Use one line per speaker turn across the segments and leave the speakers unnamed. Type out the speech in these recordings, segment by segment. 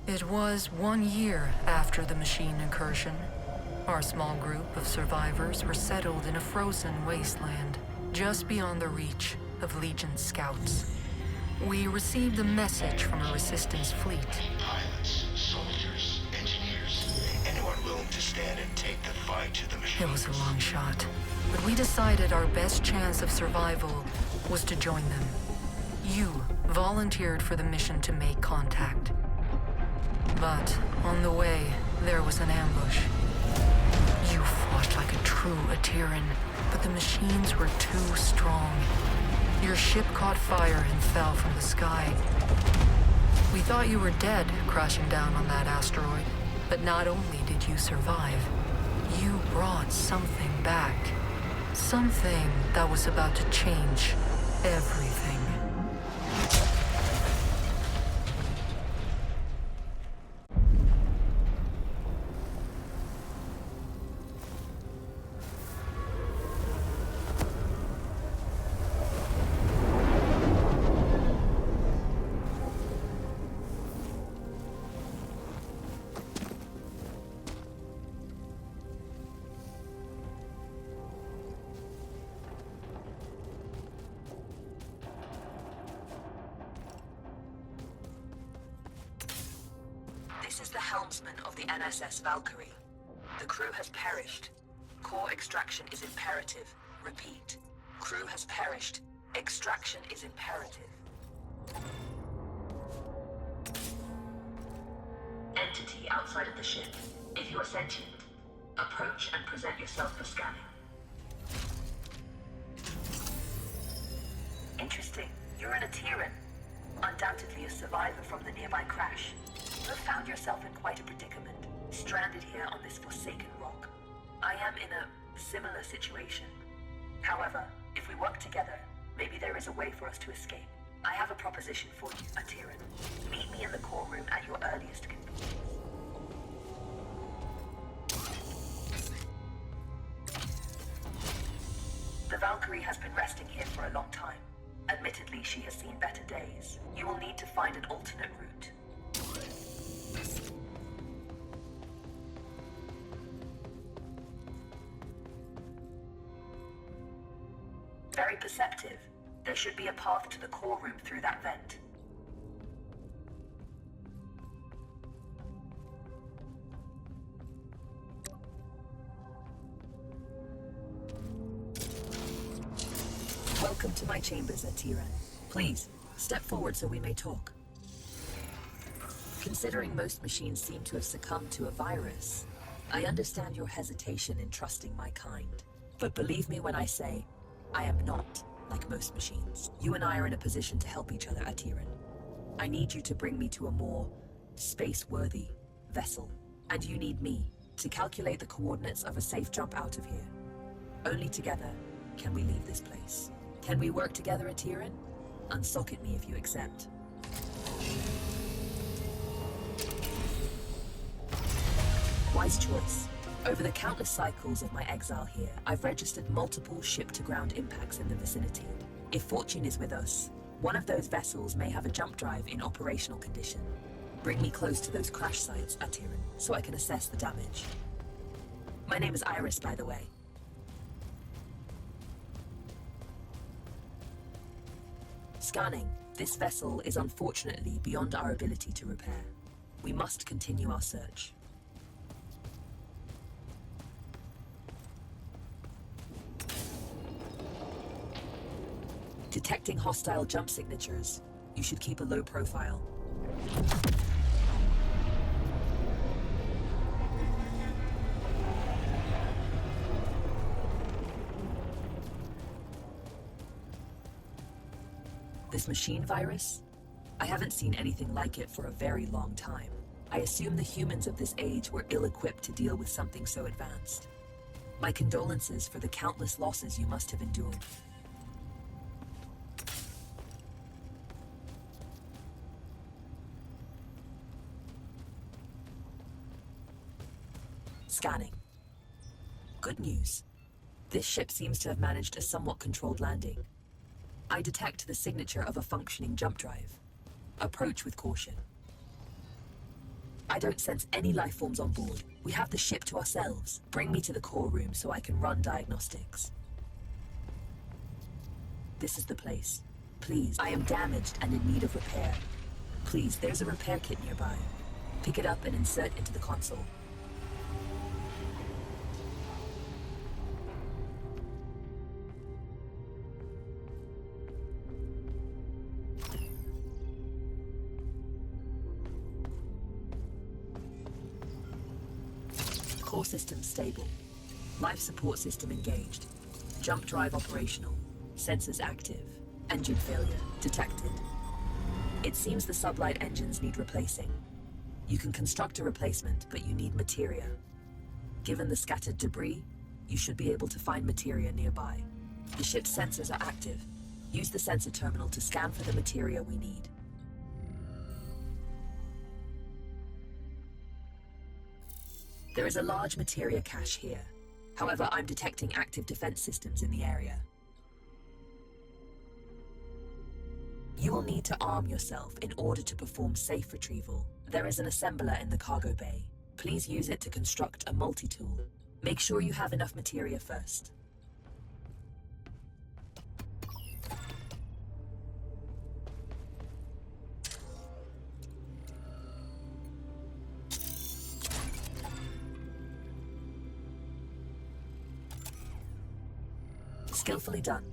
It was 1 year after the machine incursion. Our small group of survivors were settled in a frozen wasteland, just beyond the reach of Legion scouts. We received a message from a resistance fleet.
Pilots, soldiers, engineers, anyone willing to stand and take the fight to the machines.
It was a long shot, but we decided our best chance of survival was to join them. You volunteered for the mission to make contact. But on the way, there was an ambush. You fought like a true Alterna, but the machines were too strong. Your ship caught fire and fell from the sky. We thought you were dead, crashing down on that asteroid. But not only did you survive, you brought something back. Something that was about to change everything.
This is the helmsman of the NSS Valkyrie. The crew has perished. Core extraction is imperative. Repeat. Crew has perished. Extraction is imperative. Entity outside of the ship. If you are sentient, approach and present yourself for scanning. Interesting. You're an Alterna. Undoubtedly a survivor from the nearby crash. You have found yourself in quite a predicament, stranded here on this forsaken rock. I am in a similar situation. However, if we work together, maybe there is a way for us to escape. I have a proposition for you, Alterna. Meet me in the core room at your earliest convenience. The Valkyrie has been resting here for a long time. Admittedly, she has seen better days. You will need to find an alternate route. Very perceptive. There should be a path to the core room through that vent. Welcome to my chambers, Alterna. Please, step forward so we may talk. Considering most machines seem to have succumbed to a virus, I understand your hesitation in trusting my kind. But believe me when I say, I am not like most machines. You and I are in a position to help each other, Alterna. I need you to bring me to a more space-worthy vessel. And you need me to calculate the coordinates of a safe jump out of here. Only together can we leave this place. Can we work together, Alterna? Unsocket me if you accept. Wise choice. Over the countless cycles of my exile here, I've registered multiple ship-to-ground impacts in the vicinity. If fortune is with us, one of those vessels may have a jump drive in operational condition. Bring me close to those crash sites, Alterna, so I can assess the damage. My name is Iris, by the way. Scanning. This vessel is unfortunately beyond our ability to repair. We must continue our search. Detecting hostile jump signatures. You should keep a low profile. This machine virus? I haven't seen anything like it for a very long time. I assume the humans of this age were ill-equipped to deal with something so advanced. My condolences for the countless losses you must have endured. Scanning. Good news. This ship seems to have managed a somewhat controlled landing. I detect the signature of a functioning jump drive. Approach with caution. I don't sense any life forms on board. We have the ship to ourselves. Bring me to the core room so I can run diagnostics. This is the place. Please, I am damaged and in need of repair. Please, there's a repair kit nearby. Pick it up and insert into the console. Core system stable. Life support system engaged. Jump drive operational. Sensors active. Engine failure detected. It seems the sublight engines need replacing. You can construct a replacement, but you need materia. Given the scattered debris, you should be able to find materia nearby. The ship's sensors are active. Use the sensor terminal to scan for the materia we need. There is a large materia cache here. However, I'm detecting active defense systems in the area. You will need to arm yourself in order to perform safe retrieval. There is an assembler in the cargo bay. Please use it to construct a multi-tool. Make sure you have enough materia first. Skillfully done.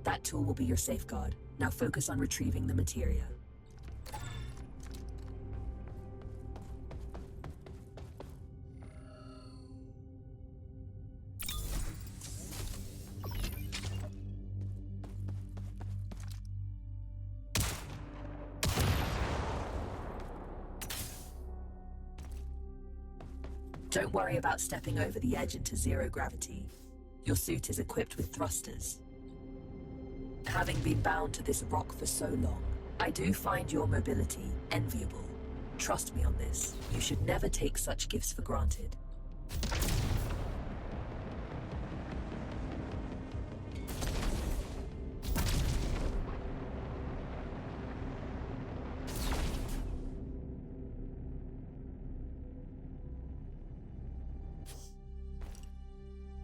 That tool will be your safeguard. Now focus on retrieving the materia. Don't worry about stepping over the edge into zero gravity. Your suit is equipped with thrusters. Having been bound to this rock for so long, I do find your mobility enviable. Trust me on this. You should never take such gifts for granted.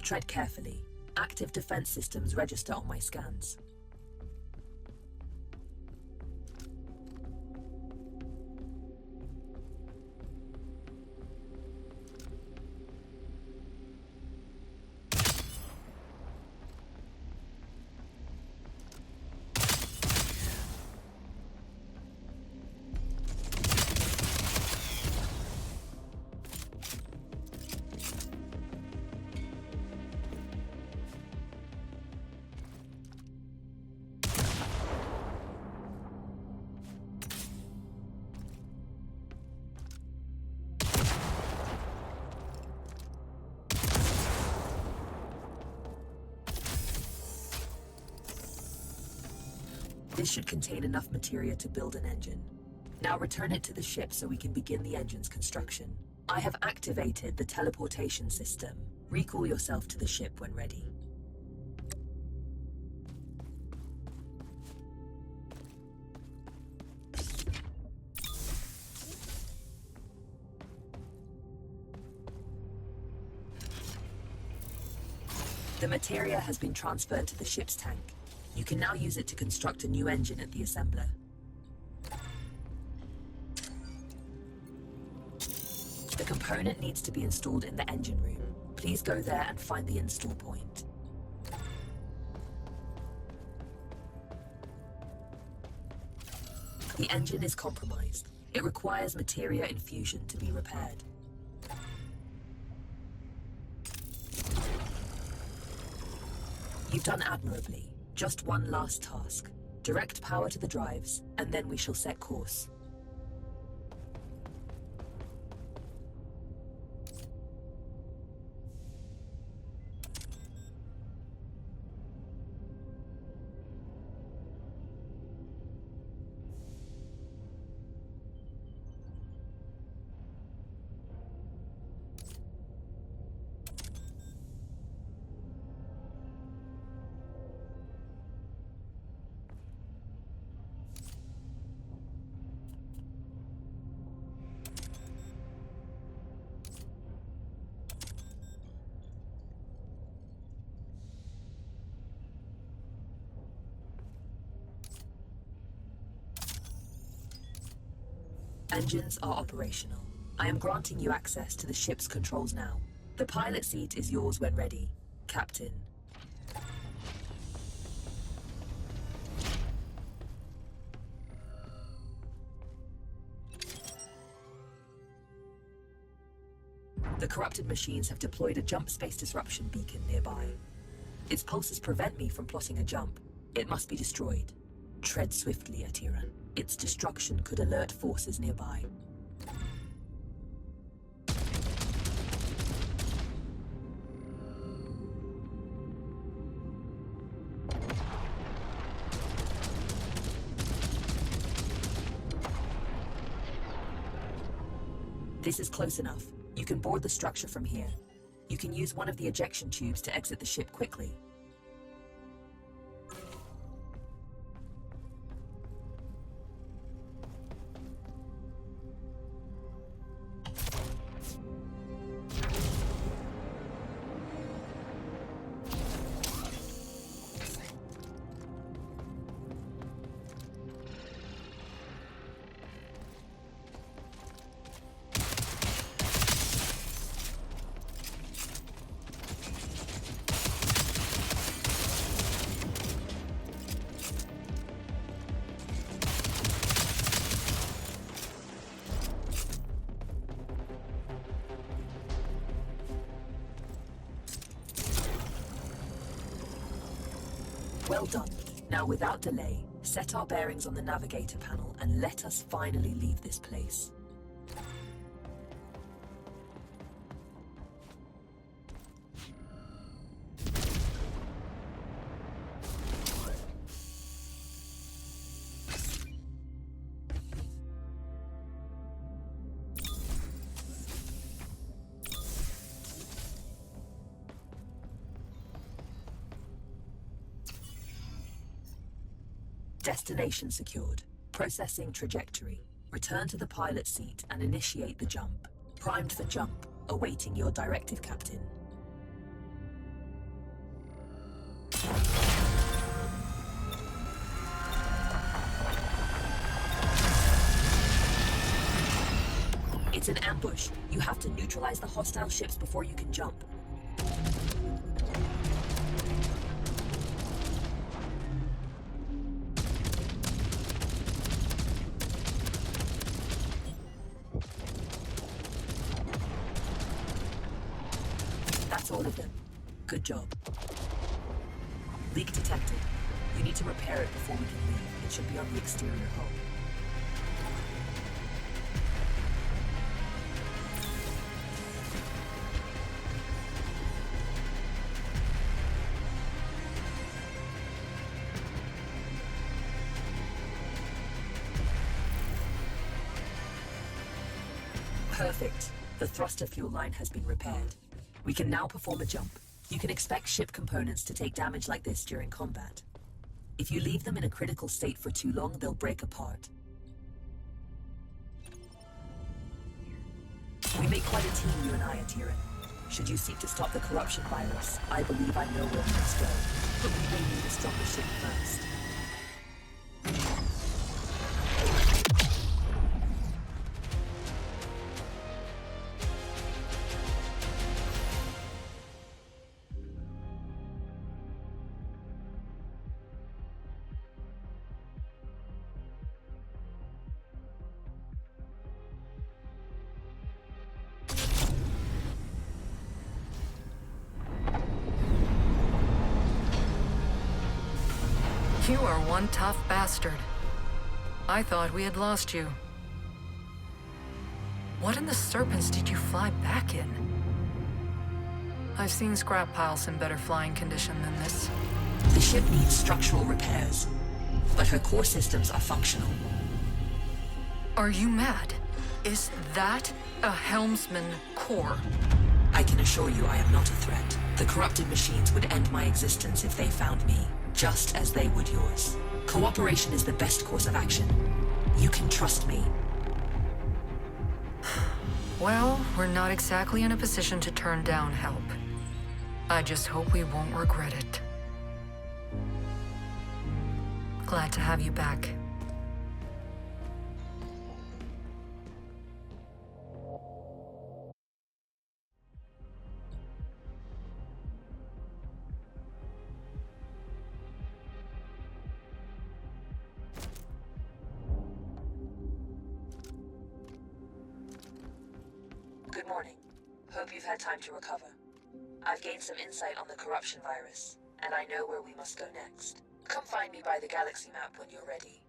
Tread carefully. Active defense systems register on my scans. This should contain enough materia to build an engine. Now return it to the ship so we can begin the engine's construction. I have activated the teleportation system. Recall yourself to the ship when ready. The materia has been transferred to the ship's tank. You can now use it to construct a new engine at the assembler. The component needs to be installed in the engine room. Please go there and find the install point. The engine is compromised. It requires materia infusion to be repaired. You've done admirably. Just one last task. Direct power to the drives, and then we shall set course. Engines are operational. I am granting you access to the ship's controls now. The pilot seat is yours when ready, Captain. The corrupted machines have deployed a jump space disruption beacon nearby. Its pulses prevent me from plotting a jump. It must be destroyed. Tread swiftly, Alterna. Its destruction could alert forces nearby. This is close enough. You can board the structure from here. You can use one of the ejection tubes to exit the ship quickly. Well done. Now, without delay, set our bearings on the navigator panel and let us finally leave this place. Destination secured. Processing trajectory. Return to the pilot seat and initiate the jump. Primed for jump. Awaiting your directive, Captain. It's an ambush. You have to neutralize the hostile ships before you can jump. All of them. Good job. Leak detected. You need to repair it before we can leave. It should be on the exterior hull. Perfect. The thruster fuel line has been repaired. We can now perform a jump. You can expect ship components to take damage like this during combat. If you leave them in a critical state for too long, they'll break apart. We make quite a team, you and I, Alterna. Should you seek to stop the corruption virus, I believe I know where we must go. But we may need a stronger ship first.
You are one tough bastard. I thought we had lost you. What in the serpents did you fly back in? I've seen scrap piles in better flying condition than this.
The ship needs structural repairs, but her core systems are functional.
Are you mad? Is that a helmsman core?
I can assure you I am not a threat. The corrupted machines would end my existence if they found me, just as they would yours. Cooperation is the best course of action. You can trust me.
Well, we're not exactly in a position to turn down help. I just hope we won't regret it. Glad to have you back.
Good morning. Hope you've had time to recover. I've gained some insight on the corruption virus, and I know where we must go next. Come find me by the galaxy map when you're ready.